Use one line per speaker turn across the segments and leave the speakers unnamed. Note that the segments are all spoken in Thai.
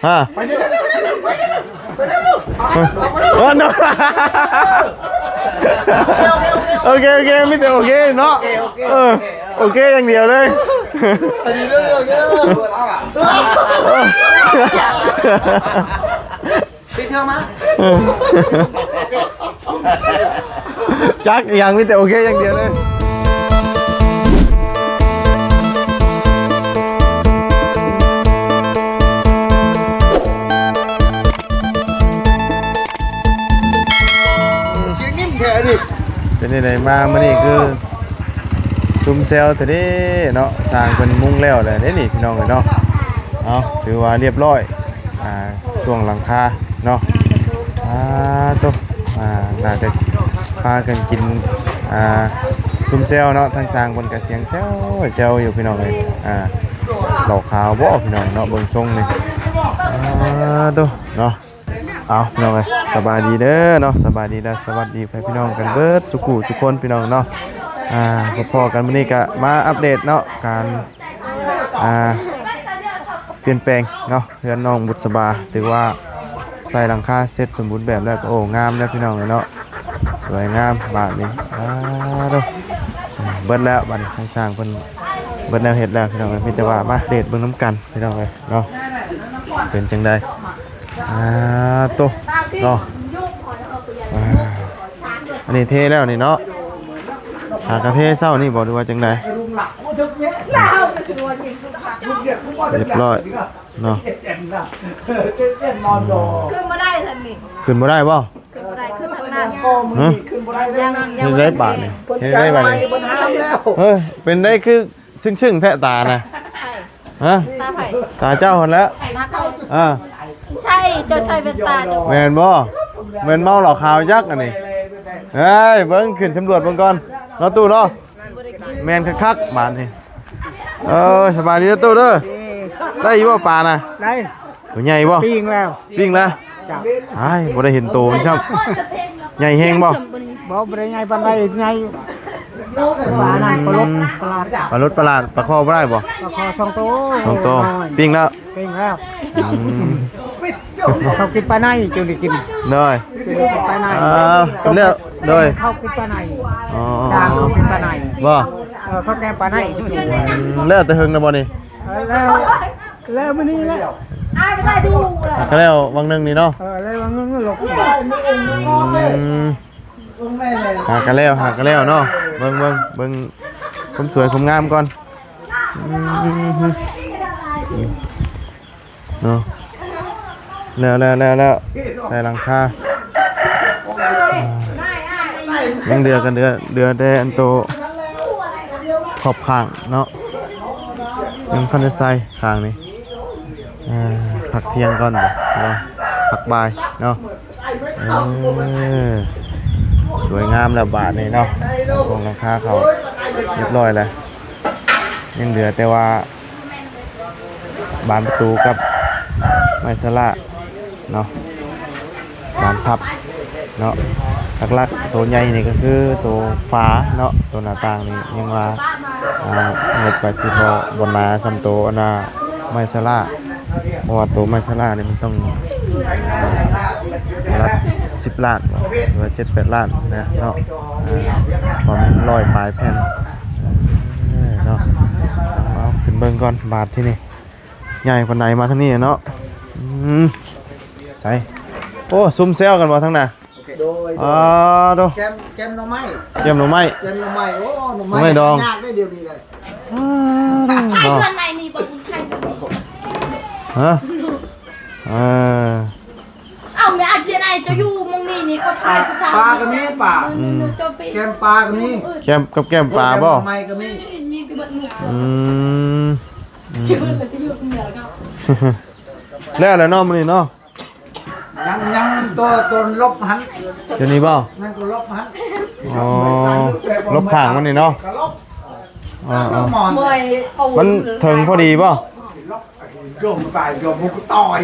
ฮะไปเร็วโอเคไม่แต่โอเคเนาะโอเคอย่างเดียวเลย
ไปเที่ยวมา
จักยังไม่แต่โอเคอย่างเดียวเลยเป็นยังไงมาเมื่อนี้คือซุ่มเซลแต่นี้เนาะสร้างเป็นมุ้งแล้วเลยนี่พี่น้องเลยเนาะเอาถือว่าเรียบร้อยช่วงหลังคาเนาะตุ๊น่าจะพากันกินซุ่มเซลเนาะทางสร้างบนกระเสียงเซลอยู่พี่น้องเลยหลอกขาวบ่พี่น้องเนาะเบิ่งทรงนี่ตุ๊เนาะเอาพี่น้องเลยสบายดีเด้อเนาะสบายดีและสวัสดีพี่น้องกันเบิดสุขุทุกคนพี่น้องเนาะพอๆกันวันนี้ก็มาอัปเดตเนาะการเปลี่ยนแปลงเนาะเพื่อนน้องบุษบาถือว่าใส่หลังคาเสร็จสมบูรณ์แบบแล้วก็โอ้งามแล้วพี่น้องเนาะสวยงามบาทนี้ดูเบิดแล้วบัดนี้สร้างเพิ่นเบิดแนวเห็ดแล้วพี่น้องมีแต่ว่ามาเดทเบิ่งน้ำกันพี่น้องเลยเนาะเป็นจังไดโตเนาะอันนี้เทแล้วนี่เนาะหากระเทเศร้านี่บอกดูว่าจังไดเรียบร้อยเนาะ
ขึ้นมาได้ทันนี่
ขึ้นมาได้ป่ะ
ขึ้นมาได้ขึ้นทางนั้น
ยังได้บาทนี่ยังได้บาทนี่เฮ้ยเป็นได้คือซึ่งแทะตานะฮะตาเจ้าคนแล้ว
ใช่เจ้าชายเป็นตาเจ้า
แมนบ่แมนเมาหลอกขาวยักษ์อันนี้เฮ้ยเบิ้งขึ้นสำรวจเบิ้งก่อนเนาะตู้เนาะแมนคักบาทนี่สบายดีนะตู้เด้อได้ยี่ว่าปลานะ
ได้
ตัวใหญ่บ่
ปิ้งแล้ว
ไอ้บ่ได้เห็นโตมันช่างใหญ่แห้งบ่
บ่ได้ใหญ่ปานใดใหญ่ปลานั่นปลาลด
ประหลาดปลาคอบ่ได้บ่
ปลาคอ2 โต
ปิ้งแล้ว
เขากินปลาในจึงได้กิน
เลย
ปลาใน
เลือกเลย
เขากินปลาในจางเขากินปลาใน
บ่
เขาแกงปลาใน
เลือกแต่หึงนะบ่นี่
แล้วมื้อนี้แล้ว
ไม่ได้ดู
ก็แล้ววังนึงนี่เนาะ
แล้ววังนึงหลบ
หากันแล้วเนาะเบิ่งผมสวยผมงามก่อนเนาะแล้วใส่หลังคายังเดือได้อันโตขอบข้างเนาะยังคันจะใส่ข้างนี้ผักเพียงก่อนเนาะผักบายเนาะสวยงามแล้วบาทนี่เนาะลงหลังคาเขาเรียบร้อยแล้วยังเหลือแต่ว่าบานประตูกับไม้สละเนาะบานพับเนาะหลักๆตัวใหญ่นี่ก็คือตัวฟ้าเนาะตัวหน้าต่างนี่ยังว่าเงินไปสิพอบนนาซ้ำโตอันน่ะไม้สละเพราะว่าตัวไม้สละนี่มันต้องรับ10 ล้านหรือว่า7-8 ล้านนะเนาะพอมัน100 ปลายแผ่นเนาะเอาขึ้นเบิ่งก่อนบาทที่นี่ใหญ่ปานใดมาทางนี้เนาะใส่โอ้ซุ่มเซลกันบ่ทั้งน่ะโด
แกมหน่อไม้
โอ้หน่อไม้
หน่อไม้ดองยากได้เดียวดีเลย
ใครเดือนไหนนี่บอกใคร
ฮะ
เอาเนี่ยอาจารย์จะอยู่มองนี่เขาถ่ายภาษา
ปลาก็มีปลาแกมปลาก็มี
แกมปลาบ่
ไม้ก็มี
ชื่ออะไรที่อยู่เหนือครับ
แล้วเนาะมื้อนี้เนาะ
ยังตัวลบหัน
เดี๋ยวนี้บ่
นั่นตัวลบหัน
ลบข้างมันนี่เนาะมันถึงพอดีป่ะ
โยมไปโยมมุกต่อย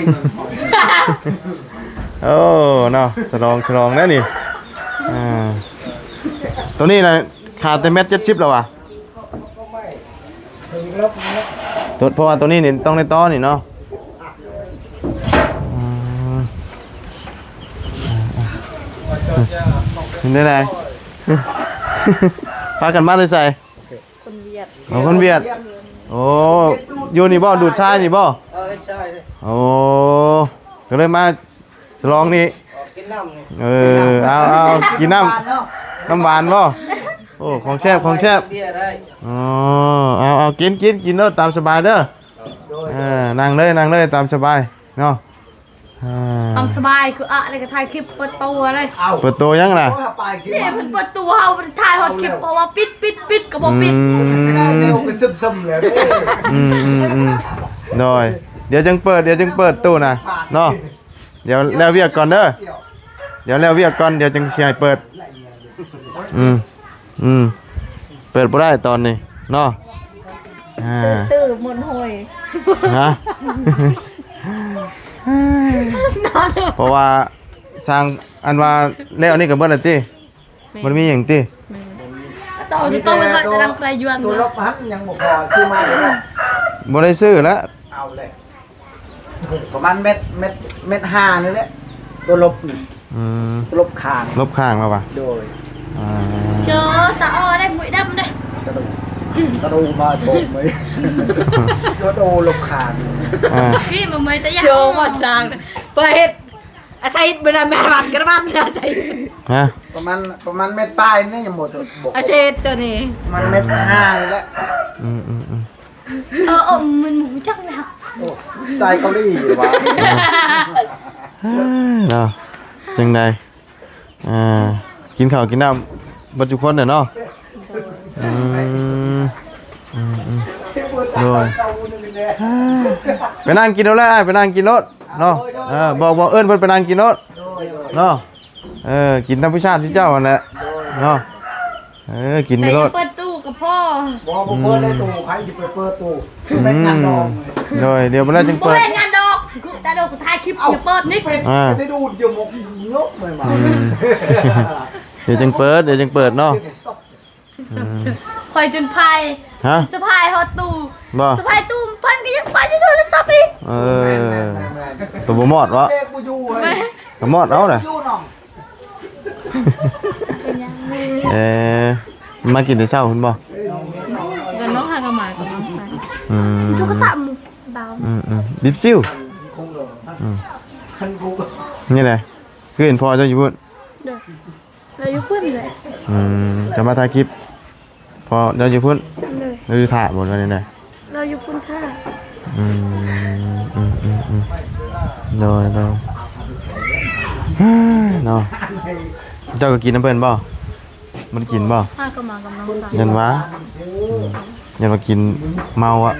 โอ้เนาะฉลองแล้วนี่ตัวนี้นะขาดแต่1.70 แล้วว่ะตัวเพราะว่าตัวนี้นี่ต้องในต้อนี่เนาะ เป็นได้ไงพากันมาเลยใส่
คนเวียด
เอาคนเวียดโอ้อยู่นี่บ่ดูดชายนี่บ่
ใช่
โอ้ก็เลยมาฉลองนี่
กินน้ำนี่
เอากินน้ำหวานบ่โอ้ของแซ่บของแซ่บ
เบียร์ได้
อ๋อเอากินเด้อตามสบายเด้อนั่งเลยตามสบายเนาะ
ตามสบายคืออะไรก็ถ่ายคลิปเปิดตัวเลย
เปิดตัวยังล่ะ
เนี่ยมันเปิดตัวเฮาถ่ายฮอตคลิปเพราะว่าปิดก็บ่ปิด
เร็วเป็นซึมๆเลย
โดยเดี๋ยวจึงเปิดตู้นะเนาะเดี๋ยวแล้วเวียกก่อนเด้อเดี๋ยวแล้วเวียกก่อนเดี๋ยวจึงสิให้เปิดเปิดบ่ได้ตอนนี้เนาะ
ตื่นหมดหอย
ฮะเพราะว่าสร้างอันว่าแล้วนี่ก็เบิดแล้วติมันมีหยังติ
ต่อนี่ต้องมันจะดังไกลยวน
ตัวลบพันยังบ่พอชื่อมาเลย
บ่ได้ซื้อแล้ว
เอาเลยประมาณเม็ดห้านี่แหละตัวลบตัวลบคาง
ลบข้างมาป่ะ
โดย
เจอตาอ้อได้หมุยดำได้
กระดูมาโบกไหมกระดูลบคาง
พี่มันไม่แต่ยัง
โจมาสร้างเปิดอาศัยเป็นแม่บ้านกระบ้านอาศัย
ฮะ
ประมาณเม็ดปลายนี่ยังหมดบก
อาเชตเจ้านี่
มันเม็ดห้านี่แหละ
มันหมูจังเลยครับ
สไตล์เกาหลีอยู่วะ
เนาะจังใดกินข้าวกินน้ำบัดจุคนเนาะโดยไปนั่งกินแล้วไปนั่งกินรถเนาะบอกเอิ้นเพิ่นไปนั่งกินรถเนาะกินตามผู้ชาติที่เจ้านั่นแหละเนาะกิน
แต่
ร
ยัง
ถ
เปิดตู้กับพ่อ
บอกเปิดเลยตู้ใครจะไปเปิดตู้เป็นงานดอง
โดยเดี๋ยวมันแล้วจึง
กู
เปิด
เล่นงานดอกแต่ดอกกูถ่ายคลิปอย่าเปิดนิก
เป็นได้ดูดอยู่หมกนกเหมือนมา
เดี๋ยวจึงเปิดเนาะ
คอยจนพาย
ฮะ
สะพายฮอตตู้
บ่
สะพายตู้เพิ่นก็ยังไปที่โทรศัพท์อีก
ตัวบ่มอดวะ
เด็กกูอยู่เฮ้ย
ก็มอดเอาน่ะ
อยู่น้อง
มากินแต่เช้าคุณบ่
กันน้องหากระหมากับน้องชาย
อืม
ทุกตะหมูเบา
บิบซิว
คันกู
นี่แหละคือเห็นพอเจ้าอยู่พุ่น
เด้อเราอยู่เพิ่นเลย
จะมาถ่ายคลิปพอเจ้าอยู่พุ่น
เลย
เราอยู่ถ่ายหมดวันนี้เลย
เราอยู่เพิ่นค่ะ
โดยเนาะเจ้าก็กินน้ำเพิ่นบ่มันกินบ่
หากระหมากับน้องชาย
ยันวะยันมากินเมาอะ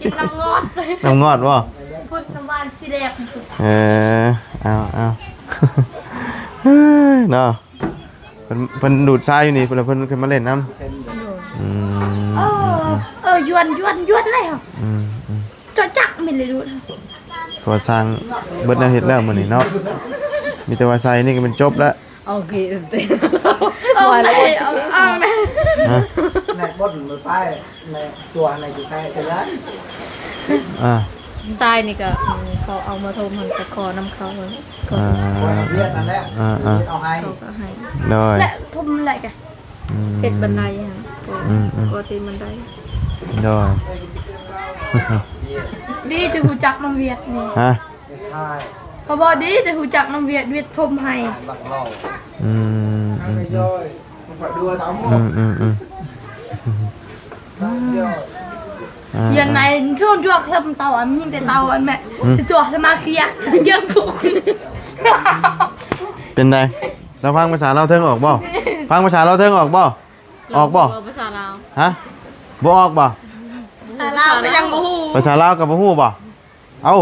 กินน้ำงอดเลย
น้ำงอดบ่
พุ่นน้ำหวานสีแดงสุด
เอาเนาะเพิ่นดูดชายอยู่นี่เพิ่นขึ้นมาเล่นน้ำ
ยวนเลยเหรอจอจักไม่เลยดู
ขอสร้างเบิดแนวเฮ็ดแล้วมื้อนี้เนาะมีแต่ว่าใส่นี่ก็เป็นจบแล้ว
โอเคเต็ม
เอาเลยเอาเลย
ในบดมือป้ายในตัวในกูใส่กันแล้ว
ทรายนี่ก็เขาเอามาทมมันตะคอน้ำเขาเลยก็
เรียกนั่นแหละเอาให้
เขาก็ให้
โดย
และทุ่มอะไรกัน
เป็ดบันไดฮะปกติบันได
โดย
ดีจะหูจักน้ำเวียดนี่
ฮะ
ใช่
พอบอกดีจะหูจักน้ำเวียดทุ่มให้
หลังเรา
ย่อยฝากดูตาม
ยันในช่วงจวกเริ่มเตาอันนี้แต่เตาอันแม่จะจวกจะมาเคลียร์ยังพวก
เป็นไงเราฟังภาษาเราเทิงออกบ่ฟังภาษาเราเทิงออกบ่ออกบ่
ภาษาลาว
ฮะบ่ออกบ่
สาลาวก็ยังบ่ฮู้
ภาษาลาวกับบ่ฮู้บ่เอา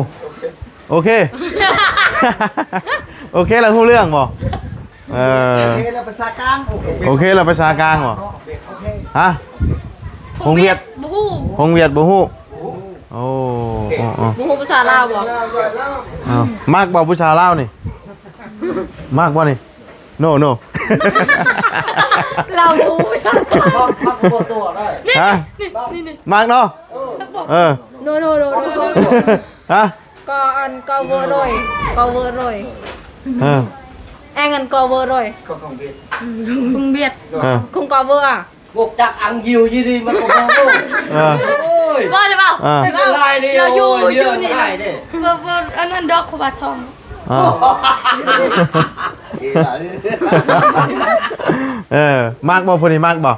โอเค โอเคแล้วฮู้เรื่องบ่
โอเคแล้วภาษากลางโอเค
แล้วภาษากลางบ่
โอเค
ฮะ
บ่ฮู้
ฮงเวียดบ่ฮู้โอ้
บูฮูภาษาลาวบ่
มากบ่ผู้ชายลาวนี่มากบ่นี่โน
เรารู้
พักตัวได้
ฮะมากเนาะ
โน
ฮะ
ก็อันก็เวอร์เลยก็เวอร์เลย ai ngân cover rồi
Không không biết.
Không biết.
không cover à
Buộc chắc ăn nhiều gì đi mà không có. Ôi.
Vâng được không?
À.
Được không?
Lại đi.
Là
Ôi,
du
điên
nè.
lại đi.
Vâng anh đọc của bà Thong.
มากบ่พอดีมากบ่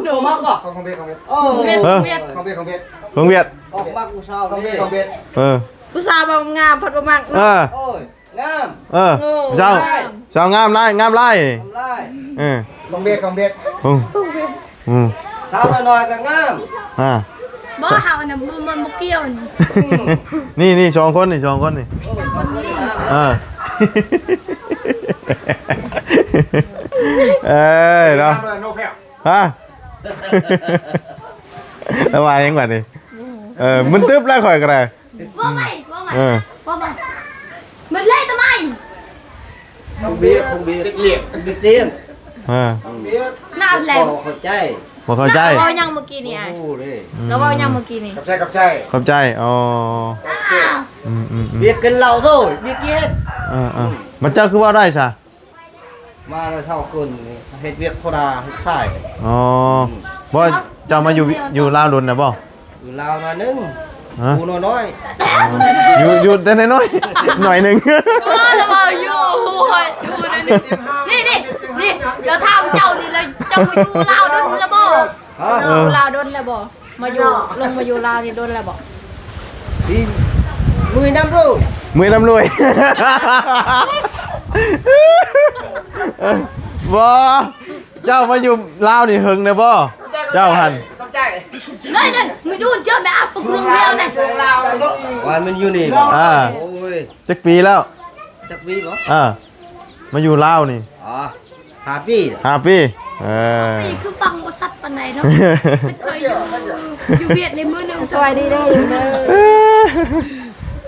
Đồ mắc bỏ. Không biết không biết.
Không biết, không biết.
Không biết không biết.
เพิ่งเวียด
Không mắc sao không biết không biết.
เออ
ผู้สาวบางงามพัดประมัง
เออ
Ôi, ngam.
เออเจ้าเจ้างามไล่งามไล่
Cầm lại.
เออ
Không biết không biết.
อืม
Sao lại nói cả ngam.
อ่า
Bố hạo là một kiêu này.
นี่สองคนนี่สองคนนี่
Ôi, không biết ngam.
เออเอ้ยเนาะฮะแล้วมายังไงดิมันตึ๊บแล้วข่อยกันเลย
Bố mày, bố mày.
เออ
Bố mày. Mình lên tụi mày.
Không biết không biết. Biết liền. Biết tiếng.
เออ
Không biết.
Nào lèm.
Bỏ khỏi chay.
บ่เข้าใจ
เราเว้ายังเมื่อกี้นี่ไอ้
Ồ đi.
เราเว้ายังเมื่อกี้นี่
เข้าใจอ๋อ
À.
Biết cần lâu rồi, biết kia hết.
มันเจ้าคือว่าได้ซะ
Mà là sau cùng hết việc thôi là hết sai.
อ๋อบ่เจ้ามาอยู่ลาวดนนะบ่
Ừ, Lao mà nâng.
ฮะ
Cô nó nói.
อยู่แต่น้อยๆหน่อยหนึง
Bố là bao dù rồi. Đi đi. Đi. Giờ tham chầu đi là chồng của chú lao đúng là bố.
Hả?
อยู่ลาวโดนแล้วบ่มาอยู่ลงมาอยู่ลาวนี่โดนแล้วบ่
Đi 10 năm rồi.
มือร่ำรวยบ่เจ้ามาอยู่ลาวนี่หึงนะบ่เจ้าหัน
Đây đây. Mày đun chưa mẹ áp bụng lưng leo này.
Hoàn mình uni.
À.
Ôi,
จักปีแล้ว
chắc bi có.
มาอยู่ลาวนี่
À, happy.
5 ปีเออ
Mày cứ phăng một sắt vào này thôi. Thời dù Việt này mưa nương
สวัสดีเด้อลุงเด้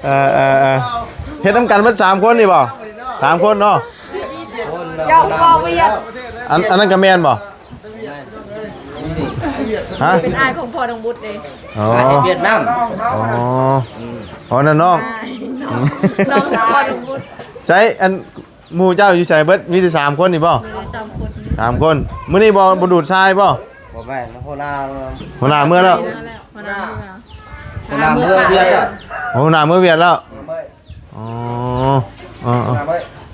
อ
เฮ็ดนำกันเบิด3คนนี่บ่3คนเนาะ
Con
Dạo
làm
vào
mới
Việt.
đó.
อันนั้นก็แม่นบ่ฮะ
เป็นอายของพ่อดงบุตรเด้
อ๋อ
Ở Việt Nam.
อ๋ออ๋อนั่นน้อง
อายน้องพ่อดงบุตร
ใช้อันหมู่เจ้าอยู่ไสเบิดมีแต่3คนนี่บ่
มีแต่3คน
3คนมื้อนี้บ่ดูดชายบ่
Bỏ mẹ nó hôm nào
หัวหน้าเมื่อแล้ว
มาแล้ว
hôm nào mưa Việt à?
หัวหน้าเมื่อเวียดแล้วอ๋ออ๋อ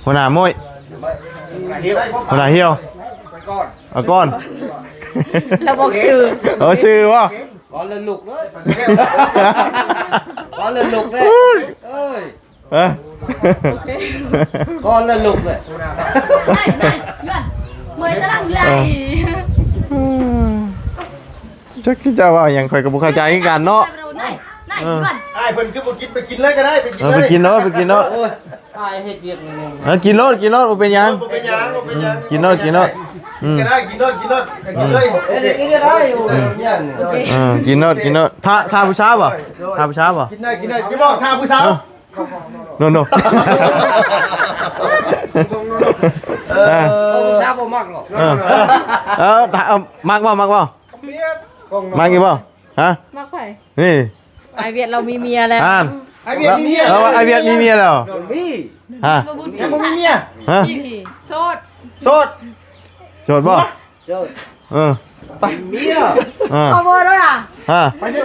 หัวหน้าม้ยหัวหน้าเหี่ยวเอาก้อน
แล้วบอกชื่อ
ชื่อบ่
Có lần lục đấy. Có lần lục đấy. Ơi,
เออ
có lần lục đấy.
Này này Nhuận. Mời ta làm lại.
จักที่จะว่าหยังข่อยก็บ่เข้าใจคือกันเนาะ
Này này Nhuận.
ไอ้เพิ่นคือบ่กินไปกินเลยก็ได้ไปกิน
เออไปกินเนาะไปกินเนาะ
โอ้ยไอ้เฮ็ดเวียกนี่
กินรถบ่เป็นหยัง
บ่เป็นหยังบ่เป็นหยัง
กินรถ
ก็ได้กินรถกินเลยเอ้ยกินได้อยู่เนี่ย
กินรถท่าผู้ชายบ่ท่าผู้ชายบ่
กินได้จะบอกทางผู้สาว
โน
ผู้สาวบ่มักหรอก
มักบ่มักอีกบ่ฮะ
มักไผ
นี่
ไอเวียดเรามีเมียแล้ว
อ่าน
ไอ้เวียดมีเมีย
แล้วไอเวียดมีเมียแล้ว
มี
ฮะ
Có bún
ยัง
thịt
บ่มี
hả?
เมีย
ฮะ
โสด
โสด
โสดบ่
โสด
เออ
ไปเมีย
ขอโทษด้วยอ่ะ
ฮะ
ไปเด้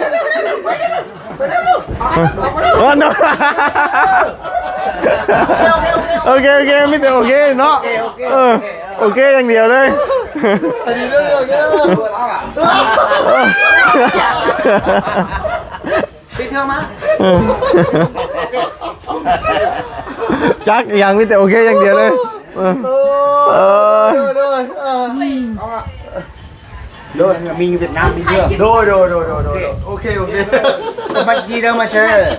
อ
no โอเคไม่แต่โอเคเนาะโอเคอย่างเดียวเลย
ไปเด้อไปเที่ยวมา
จักยังไม่แต่โอเคอย่างเดียวเลย
Rồi, mình Việt Nam mình chưa? Rồi. Ok. Bắt gì đâu mà chơi.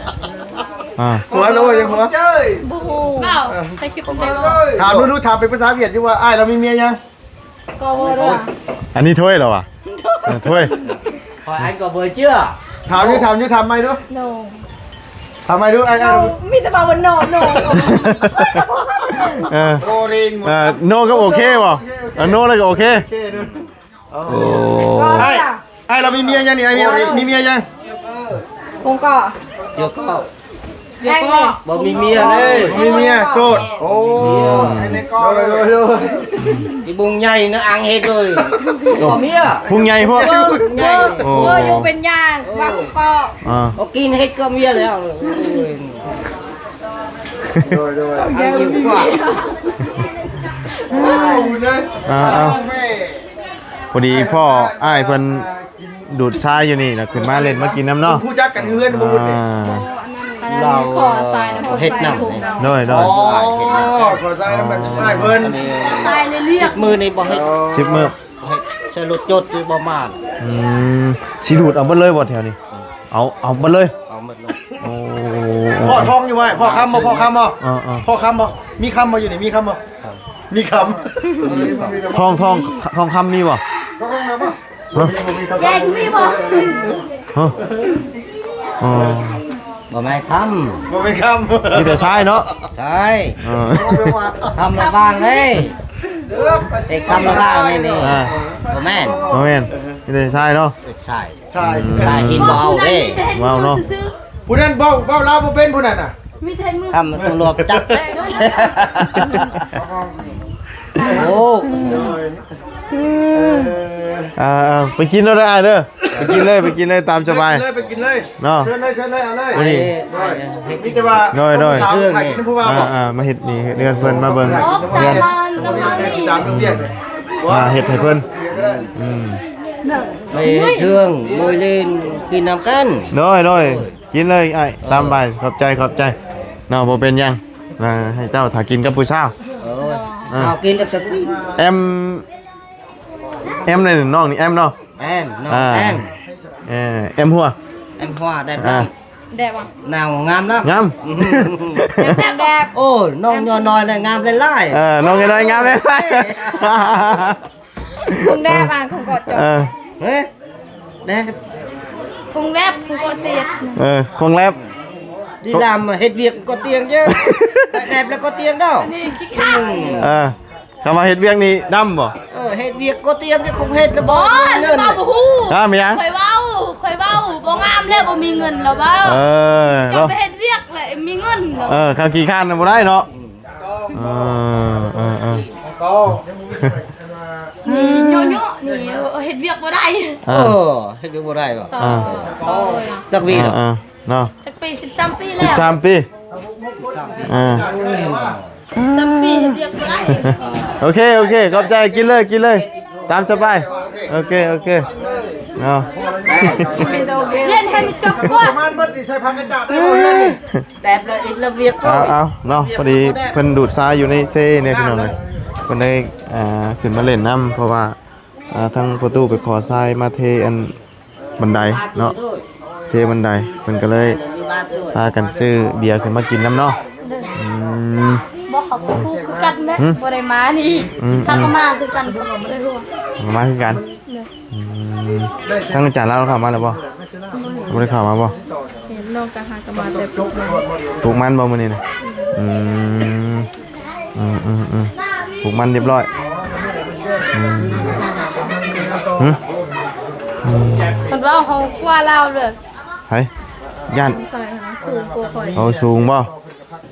Hóa rồi, hóa. Chơi.
Bảo. Thầy kịp thầy.
Thảo nó thảo vềภาษา Việt nhưng mà ai là mình mía nha.
ขอโทษด้วย
อันนี้ถ้วยเหรอวะถ้วย
Hỏi anh có vời chưa? Thảo như thảo mày nữa.
no
Thảo mày nữa anh
มีแต่บอกว่า no
โนก็โอเคป่ะโนแล้วก็โอเค โอ้
Ai là mình mía nha, ai mình mía nha.
ผมก็
Chưa có.
เดี๋ยวก็
บ่มีเมียเลยมีเมียโสดโอ้โดยที่บุงใหญ่นะอังเฮ็ดเลยบ่เมีย
พุงใหญ่พวก
เอออยู่เป็นย่างว่าก็
เอากินเฮ็ดก็เมียแล้วโดยอังยิ่งกว่า
เอาพอดีพ่ออ้ายเพิ่นดูดชายอยู่นี่นะขึ้นมาเล่นมากินน้ำเนาะ
ผู้จักกันเฮือนบ่บุญนี่
อันนั้นขอทรายน้ำ
เฮ็ดน้ำ
ด้วย
อ๋อขอใส่น้ำมันช่วยเพิ่น
ขอทรายเลยเรียก
มือนี่บ่เฮ็ด
ชิปมือ
ใช้รถจดบ่มาน
สิดูดเอาเบิดเลยบ่แถวนี้เอาเบิดเลย
เอาหมดเลย
โอ้
พ่อทองอยู่ไหมพ่อคำบ่พ่อคำบ่
ๆ
พ่อคำบ่มีคำบ่อยู่นี่มีคำบ่มีคำ
ทองคำมีบ่
ทองนะบ่
ฮะ
แยกพี่บอก
ฮะอ๋อ
บ่แม่คำบ่เป็นคำ
มีแต่ชายเนาะ
ใช่
เออ
คำละบางเลยเอกคำละบางนี่บ่แม่น
โอ้แม่นมีแต่ชายเนาะ
ใช่ใช่หินบ่เอาเด้
ว้าวเนาะ
ผู้นั้นเว้าลาวบ่เป็นผู้นั้นน่ะ
มีเทนมือ
คำต้องรวบจับโอ้
ไปกินแล้วได้เด้อไปกินเลยตามสบาย
ไปกินเลย
เนาะ
เชิญเลยเอาเลย
นี่
มีแต่ว่า
โดย
สาวขายกินผู้ว่าบ่
มาเฮ็ดนี่เรือนเพิ่นมาเบิ่ง
โอ๊บสา
เรือน
บานกำลังนี่
ตามโรงเรียนเลย
มาเฮ็ดให้เพิ่น
ไปเรื่องมวยเล่นกินน้ำกัน
โดยกินเลยไอ้ตามไปขอบใจเนาะบ่เป็นหยังให้เจ้าถ้ากินกับผู้สาว
เอากินแล้วก็กิน
แอมเลยน้องนี่แอมเนาะ
แอมน้องแอม
แอมหัว
แอมhoa đẹp lắm
แดดว่ะ
nào ngam lắm
งาม
แดด
ô non nhỏ nói là ngam lên lại
น้องยังไงงามเลย
คงได้มาคงกอดจบ
Ê, đẹp
คงแรบคงกดเตียด
คงแลบ
đi làm mà hết việc có tiền chứ Phải đẹp là có tiền đâu
นี่ขี้ข้า
เข้ามาเฮ็ดเวียงนี่ดำบ่
hết việc có tiền chứ không hết là
โอ้
bỏ
ยแล้ว
ngân
ก็บ่ฮู้
มียัง
ข่อยเว้าบ่งามแล้วบ่มีเงินแล้วเว้าจะ
เนาะ
ไปเฮ็ดเวียกเลยมีเงินแล้ว
ข้าวกี่ข้านบ่ได้เนาะ
นี่โยโย่นี่เฮ็ดเวียกบ่ได้
hết việc bỏ đây vào
ต่อเลย
chắc vì đâu
เนาะ
จักปี13ปีแล้ว
13ปี
13ปีเฮ็ดเวียกบ่ได้
โอเคขอบใจกินเลยตามสบายโอเคเนาะ
เรียนให้มันจบก่อน
มันmất đi sai phăng cái chặt đấy bỏ lên đi đẹp là ít là việc
เอาเนาะพอดีเพิ่นดูดทรายอยู่ในเซ่เนี่ยพี่น้องเลยเพิ่นได้ขึ้นมาเล่นน้ำเพราะว่าทั้งประตูไปขอทรายมาเทอันบันไดเนาะเทบันไดเพิ่นก็เลยพากันซื้อเบียร์ขึ้นมากินน้ำเนาะ
บ่เขาคู่คือกันเด้บ่ได้มานี่ถ้าก็มาคือกันบ่ได้รู้
มาคือกันทั้งอาจารย์เล่าเข้ามาแล้วบ่บ่ได้เข้ามาบ่
เห็นน้องกะหากะมาแต่ปลุกมา
ปลูกมันบ่มื้อนี้นะปลูกมันเรียบร้อย
มันว่าเขากลัวเราเด้อ
ไผย่าน
ใส่หาสูงกว่าข่อย
เอาสูงบ่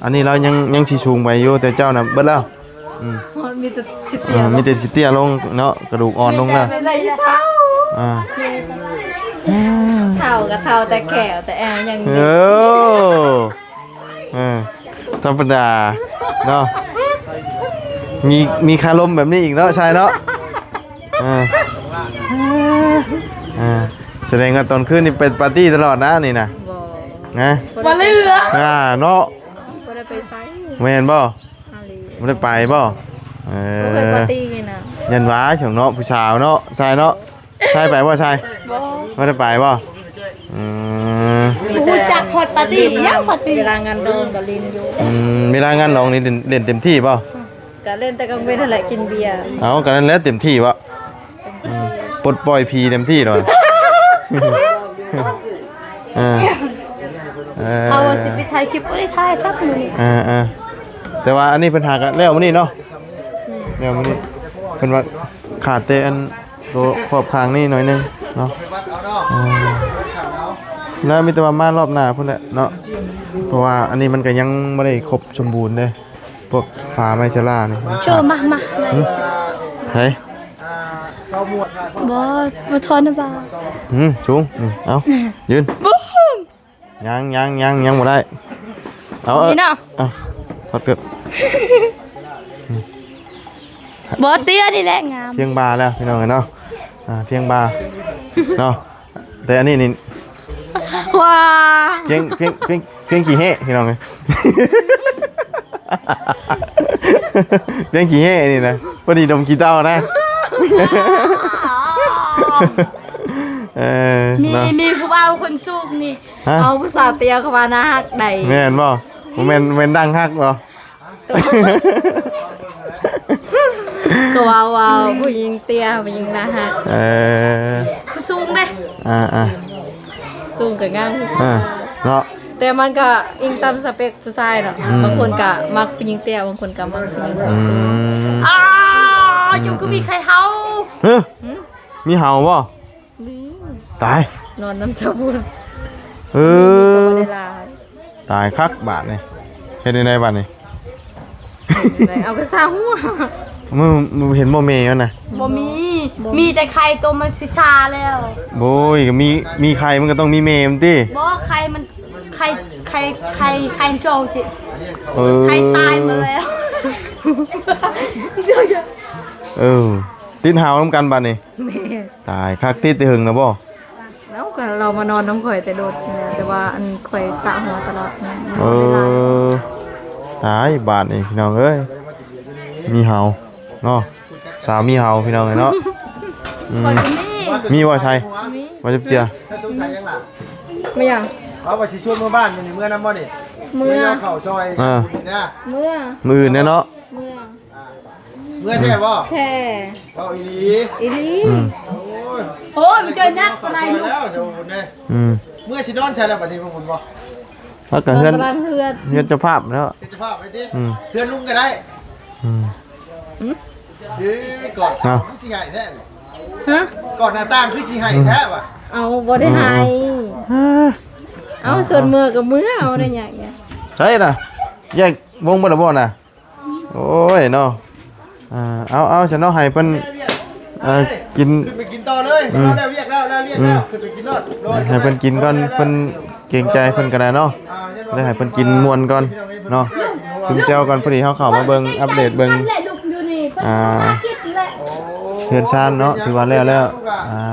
อันนี้เรายังสิสูงไปอยู่แต่เจ้าน่ะเบิดแล้ว
มันมีแต่สิเตีย
มีแต่สิเตี้ยลงเนาะกระดูกอ่อนลงแล้ว
ไม่ได้เท่า
เท่ากับเท่าแต่แขวแต่แอร์ยัง
เอ
เด็ก
ธรรมดาเนาะมีคารมแบบนี้อีกเนาะใช่เนาะแสดงว่าตอนคืนนี่เป็นปาร์ตี้ตลอดนะนี่นะ
บ่
นะ
บ่เหลือ
เนาะ
บ่ได้ไปไส
แม่นบ่
ฮาลี
ไม่ได้ไปบ่
บ่เคยปาร์ตี้ไงนะ
ยันว้าของเนาะผู้สาวเนาะใช่เนาะใช่ไปบ่ใช่
บ่
ไม่ได้ไปบ่
รู้จักพอดปาร์ตี้ยังพอดปี
เวลางานโดนก็ลินอยู่
เวลางานร้องนี่เล่นเต็มที่ป่ะ
ก็เล่นแต่กลางเว้นนั่นแหละกินเบียร์
เอากันนั้นแล้วเต็มที่ป่ะปลดปล่อยพีเต็มที่เลย
เขาสิไปถ่ายคลิปบ่ได้ถ่ายสักมื้อนี้
แต่ว่าอันนี้ปัญหากันแล้วมื้อนี้เนาะแล้วมื้อนี้เพิ่นว่าขาดแต่อันตัวขอบข้างนี่หน่อยนึงเนาะ แล้วมีแต่ว่ามารอบหน้าพุ่นแหละเนาะเพราะว่าอันนี้มันก็ยังบ่ได้ครบสมบูรณ์เด้พวกฝาไม้ชะลานี่
โชว์มาเลย
เฮ้ย
บ่ทอนนะบ่า
สูงเอายืน
บูม
ยังบ่ได้เอา
นี่เนาะ
เอาถอดเกือบ
บ่เตี้ยนี่แหละงาม
เพียงบาแล้วพี่น้องเนาะเพียงบาเนาะแต่อันนี้นี่
ว้า
เพียงกี่เฮพี่น้องเอ้ยเพียงกี่เฮนี่นะพอดีดมกี่เต้านะ
มีผู้บ่าวคนสูงนี่
เอาผู้สาวเตียเข้ามานะฮักใด
แม่นบ่ผมแม่นดังฮักบ่
ก็ว่าผู้หญิงเตียผู้หญิงนะฮัก
ผู้สูงเด้
สูงกับงาม
เนาะ
แต่มันก็อิงตามสเปคผู้ชายเนาะบางคนก็มักผู้หญิงเตียบางคนก็มักผู้หญิงสูง
จุก็มีใครเฮา
มีเห่าบ่
นี่
ตาย
นอนน้ำชาบู
ตายคักบาทนี่เฮ็ดได้บาทนี่
เอากระซ่าหัว
มึงเห็นบ่เมย์มันน่ะ
บ่มีแต่ใครตัวมันสิชาแล้ว
โอ้ยก็มีใครมันก็ต้องมีเมย์มันติ
บ่ใครมันใครโจสิ
เออ
ใครตายมาแล้ว
ติดเห่านำกันบาดนี่ตายคักติดแต่หึงนะบ่
แล้วก็เรามานอนน้ำข่อยแต่โดดเนี่ยแต่ว่าอันข่อยสระหัวตลอดนะ
ตายบาทนี่พี่น้องเอ้ยมีเห่าเนาะสาวมีเห่าพี่น้องเอ้ยเนาะ
คนนี้
มีว่าใช่ว่าจะเจือ
ถ้าสงสัยยังล่ะ
ไม่ยัง
เอาไปสิชวนเมื่อบ้านนี่เมื่อน้ำบ่นี่
เมื่อ
เข่าซอยนะ
เมื่อ
มือเนี่ยเนาะ
เมื่อ
เมื่อแท้บ่
แค่
เอาอีหลี
อีลี
โอ้ย
โอ้ยมันเจอนักอะไรลูก
แล้วเดี๋ยวเนี่ยเมื่อสินอนใช่แล้วบัดนี้ผมบ่
แล้วก็เฮือน
บ้านเฮือน
เฮือนเจ้าภาพแล้ว
เป็นเจ้าภาพไปดิเพื่อนลุงก็ได้กอดสาวสิหายแท้
ฮะ
กอดหน้าต่างคือสิหายแท้ว่ะ
เอาบ่ได้หายเอาส่วนมือกับมือเอาได้ยังไง
ใช่น่ะแยกวงบ่ได้บ่น่ะโอ้ยเนาะเอาฉันเอาให้เพิ่นกิน
ขึ้นไปกินต่อเลยเราแล้วเรียกแล้วขึ้นไปกินรอด
ให้เพิ่นกินก่อนเพิ่นเกรงใจเพิ่นก็ได้เนาะได้ให้เพิ่นกินม่วนก่อนเนาะกินแจ่วก่อนพอดีเฮาเข้ามาเบิ่งอัปเดตเบิ่ง
นั่นแหละลูกอยู่นี่เพิ่นคิดแหละ
เฮือนชานเนาะถือว่าแล้ว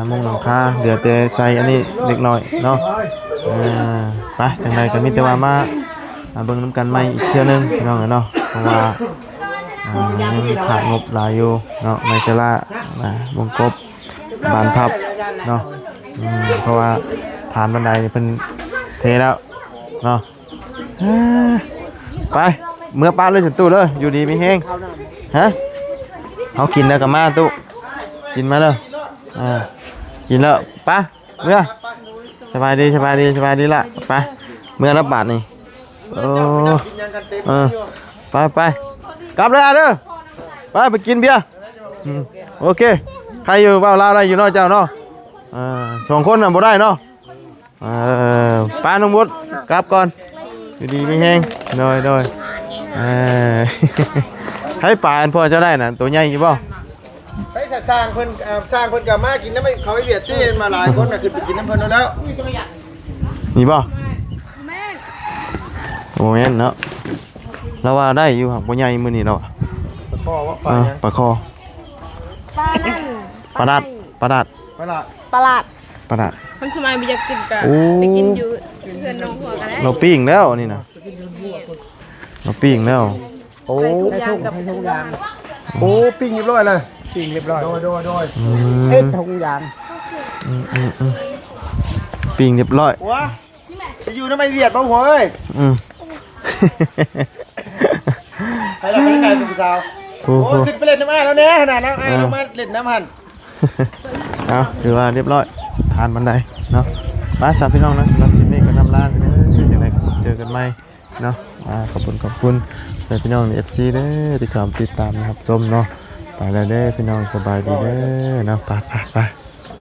มุงหลังคาเหลือแต่ใส่อันนี้เล็กน้อยเนาะไปจังไดก็มีแต่ว่ามาเบิ่งนํกันใหม่อีกเทื่อนึงพี่น้องเนาะเพราะว่ายังขาดงบหลายอยู่เนาะไม่ใช่ละวงกบบานพับเนาะเพราะว่าฐานบันไดเพิ่นเทแล้วเนาะไปเมื่อป้าเลยถึงตู้เลยอยู่ดีมีแห้งฮะเขากินแล้วกับมาตู้กินมาเลยกินแล้วป้าเมื่อสบายดีละไปเมื่อรับบาทนี่โอ้ไปกลับเลยเด้อไปกินเบียร์โอเคใครอยู่เปล่าลาวอะไรอยู่นอกเจ้าเนาะ2 คนน่ะบ่ได้เนาะป้าน้องบุตรกลับก่อนอยู่ดีไม่แห้งโดยให้ป่าอันพอจะได้น่ะตัวใหญ่อยู่บ่
ไปสร้างเพิ่นก็มากินน้ำเขาไปเบียดที่มาหลายคนน่ะขึ้นไปกินน้ำเพิ่นแล้ว
นี่บ่โอ้แม่นเนาะแล้วว่าได้อยู่ครับบ่ใหญ่มื้อนี้เนาะ
คอว่าปลายัง
ปลาคอปลาดัด
ปลา
ประหลาด
ปลาดัด
คนสมัยไปอยากกินกัน
โอ้
ไปกินอยู่เพื่อนน้องหัวกันได้
เราปิ้งแล้วนี่นะเราปิ้งแล้ว
โอ้
ทุกอย่างกับ
โอ้ปิ้งเรียบร้อยเลยปิ้งเรียบร้อยโดยทุกอย่าง
ปิ้งเรียบร้อย
หัวจะอยู่ทำไมเวียดบ้างหัวเอ้ยใช่แล้วไม่ได้ไงเป็นสาวโอ้ขึ้นไปเล่นน้ำอ้ายแล้วเนี่ยขนาดน้ำอ้ายเรามาเล่นน้ำหัน
เอาถือว่าเรียบร้อยทานบันไดเนาะมาสามพี่น้องนะสำหรับคลิปนี้ก็นำลาไปเลยอย่างไรเจอกันใหม่เนาะขอบคุณพี่น้องใน FC เด้อที่เข้าติดตามนะครับชมเนาะไปแล้วเด้อพี่น้องสบายดีเด้อเนาะไป